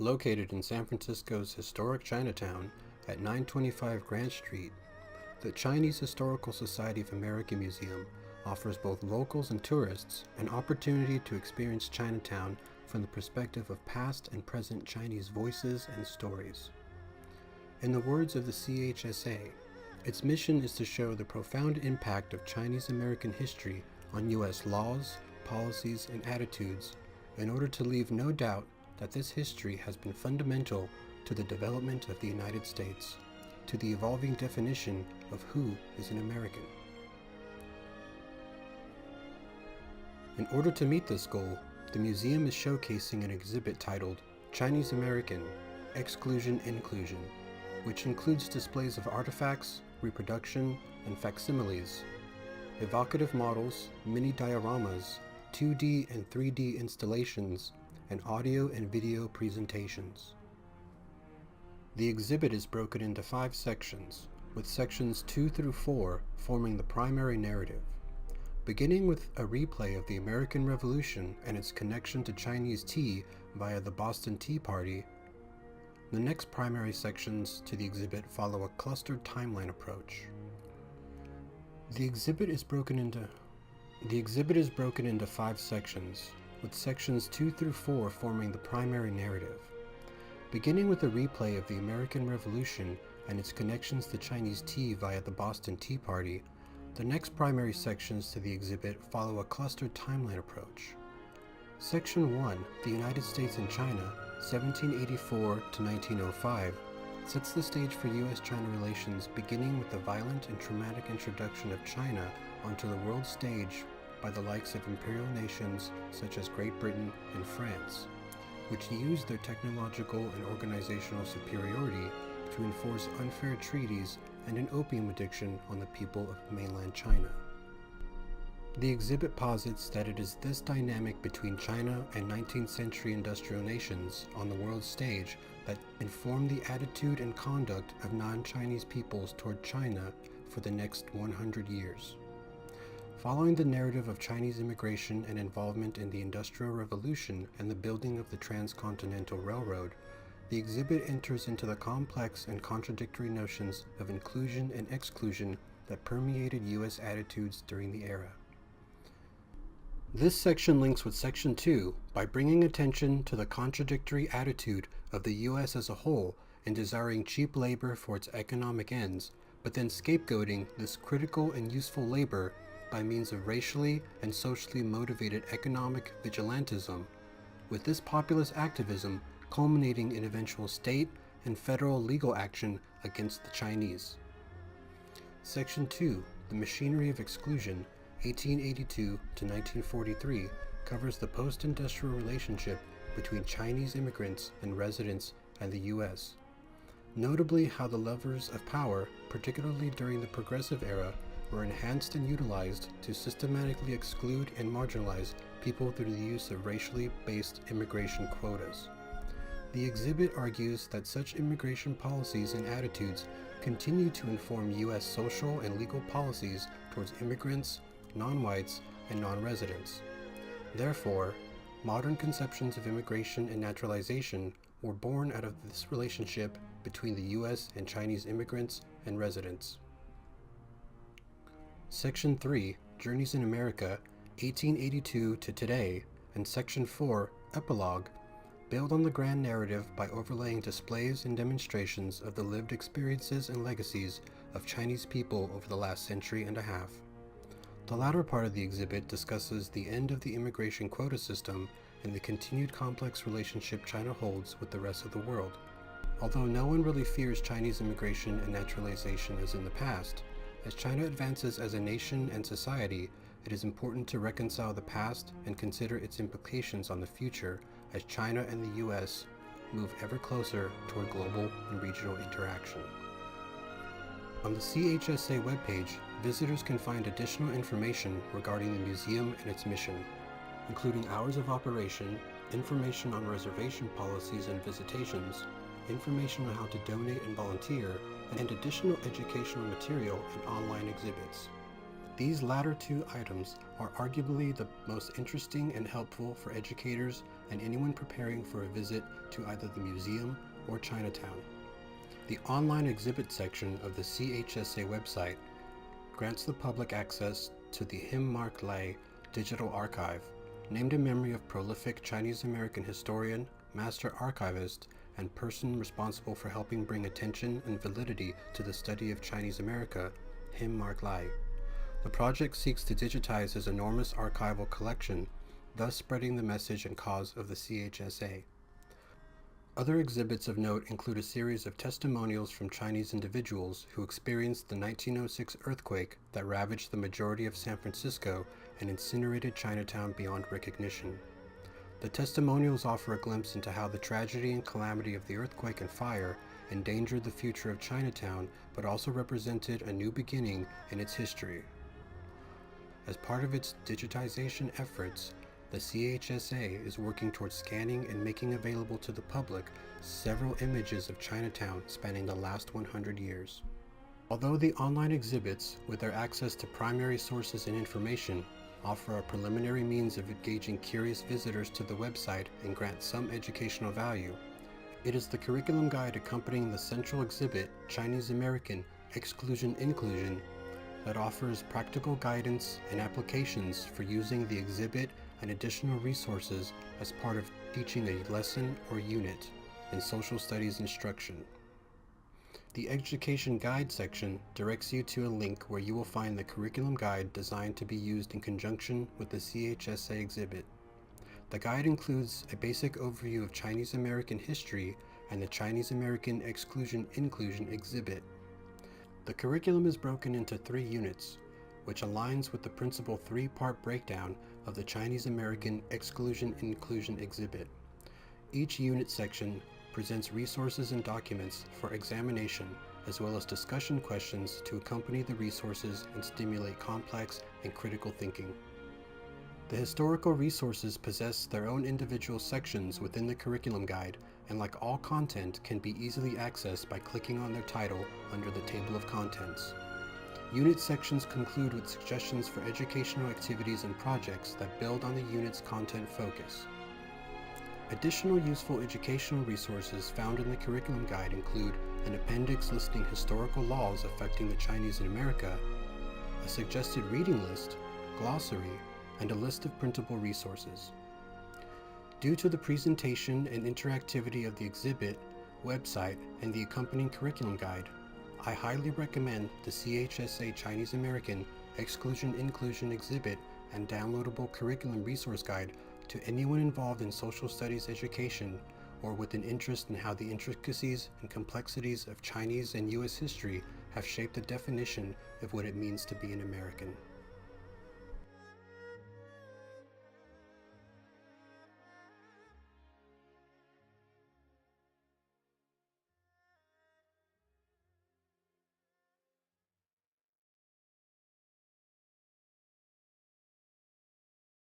Located in San Francisco's historic Chinatown at 925 Grant Street, the Chinese Historical Society of America Museum offers both locals and tourists an opportunity to experience Chinatown from the perspective of past and present Chinese voices and stories. In the words of the CHSA, its mission is to show the profound impact of Chinese American history on U.S. laws, policies, and attitudes in order to leave no doubt that this history has been fundamental to the development of the United States, to the evolving definition of who is an American. In order to meet this goal, the museum is showcasing an exhibit titled Chinese American: Exclusion-Inclusion, which includes displays of artifacts, reproduction, and facsimiles, evocative models, mini dioramas, 2D and 3D installations, and audio and video presentations. The exhibit is broken into 5 sections, with sections 2 through 4 forming the primary narrative. Beginning with a replay of the American Revolution and its connection to Chinese tea via the Boston Tea Party, the next primary sections to the exhibit follow a clustered timeline approach. The exhibit is broken into 5 sections, with sections 2 through 4 forming the primary narrative. Beginning with a replay of the American Revolution and its connections to Chinese tea via the Boston Tea Party, the next primary sections to the exhibit follow a clustered timeline approach. Section 1, The United States and China, 1784 to 1905, sets the stage for U.S.-China relations, beginning with the violent and traumatic introduction of China onto the world stage by the likes of imperial nations such as Great Britain and France, which used their technological and organizational superiority to enforce unfair treaties and an opium addiction on the people of mainland China. The exhibit posits that it is this dynamic between China and 19th century industrial nations on the world stage that informed the attitude and conduct of non-Chinese peoples toward China for the next 100 years. Following the narrative of Chinese immigration and involvement in the Industrial Revolution and the building of the Transcontinental Railroad, the exhibit enters into the complex and contradictory notions of inclusion and exclusion that permeated U.S. attitudes during the era. This section links with Section 2 by bringing attention to the contradictory attitude of the U.S. as a whole in desiring cheap labor for its economic ends, but then scapegoating this critical and useful labor by means of racially and socially motivated economic vigilantism, with this populist activism culminating in eventual state and federal legal action against the Chinese. Section 2, The Machinery of Exclusion, 1882 to 1943, covers the post-industrial relationship between Chinese immigrants and residents and the U.S., notably how the levers of power, particularly during the Progressive Era, were enhanced and utilized to systematically exclude and marginalize people through the use of racially based immigration quotas. The exhibit argues that such immigration policies and attitudes continue to inform U.S. social and legal policies towards immigrants, non-whites, and non-residents. Therefore, modern conceptions of immigration and naturalization were born out of this relationship between the U.S. and Chinese immigrants and residents. Section 3, Journeys in America, 1882 to today, and Section 4, Epilogue, build on the grand narrative by overlaying displays and demonstrations of the lived experiences and legacies of Chinese people over the last century and a half. The latter part of the exhibit discusses the end of the immigration quota system and the continued complex relationship China holds with the rest of the world. Although no one really fears Chinese immigration and naturalization as in the past, as China advances as a nation and society, it is important to reconcile the past and consider its implications on the future as China and the U.S. move ever closer toward global and regional interaction. On the CHSA webpage, visitors can find additional information regarding the museum and its mission, including hours of operation, information on reservation policies and visitations, information on how to donate and volunteer, and additional educational material and online exhibits. These latter two items are arguably the most interesting and helpful for educators and anyone preparing for a visit to either the museum or Chinatown. The online exhibit section of the CHSA website grants the public access to the Him Mark Lai digital archive, named in memory of prolific Chinese-American historian, master archivist, and person responsible for helping bring attention and validity to the study of Chinese America, Him Mark Lai. The project seeks to digitize his enormous archival collection, thus spreading the message and cause of the CHSA. Other exhibits of note include a series of testimonials from Chinese individuals who experienced the 1906 earthquake that ravaged the majority of San Francisco and incinerated Chinatown beyond recognition. The testimonials offer a glimpse into how the tragedy and calamity of the earthquake and fire endangered the future of Chinatown, but also represented a new beginning in its history. As part of its digitization efforts, the CHSA is working towards scanning and making available to the public several images of Chinatown spanning the last 100 years. Although the online exhibits, with their access to primary sources and information, offer a preliminary means of engaging curious visitors to the website and grant some educational value, it is the curriculum guide accompanying the central exhibit, Chinese American Exclusion-Inclusion, that offers practical guidance and applications for using the exhibit and additional resources as part of teaching a lesson or unit in social studies instruction. The Education Guide section directs you to a link where you will find the curriculum guide designed to be used in conjunction with the CHSA exhibit. The guide includes a basic overview of Chinese American history and the Chinese American Exclusion-Inclusion exhibit. The curriculum is broken into 3 units, which aligns with the principal 3-part breakdown of the Chinese American Exclusion-Inclusion exhibit. Each unit section presents resources and documents for examination, as well as discussion questions to accompany the resources and stimulate complex and critical thinking. The historical resources possess their own individual sections within the curriculum guide, and like all content, can be easily accessed by clicking on their title under the table of contents. Unit sections conclude with suggestions for educational activities and projects that build on the unit's content focus. Additional useful educational resources found in the curriculum guide include an appendix listing historical laws affecting the Chinese in America, a suggested reading list, glossary, and a list of printable resources. Due to the presentation and interactivity of the exhibit, website, and the accompanying curriculum guide, I highly recommend the CHSA Chinese American Exclusion-Inclusion exhibit and downloadable curriculum resource guide to anyone involved in social studies education or with an interest in how the intricacies and complexities of Chinese and U.S. history have shaped the definition of what it means to be an American.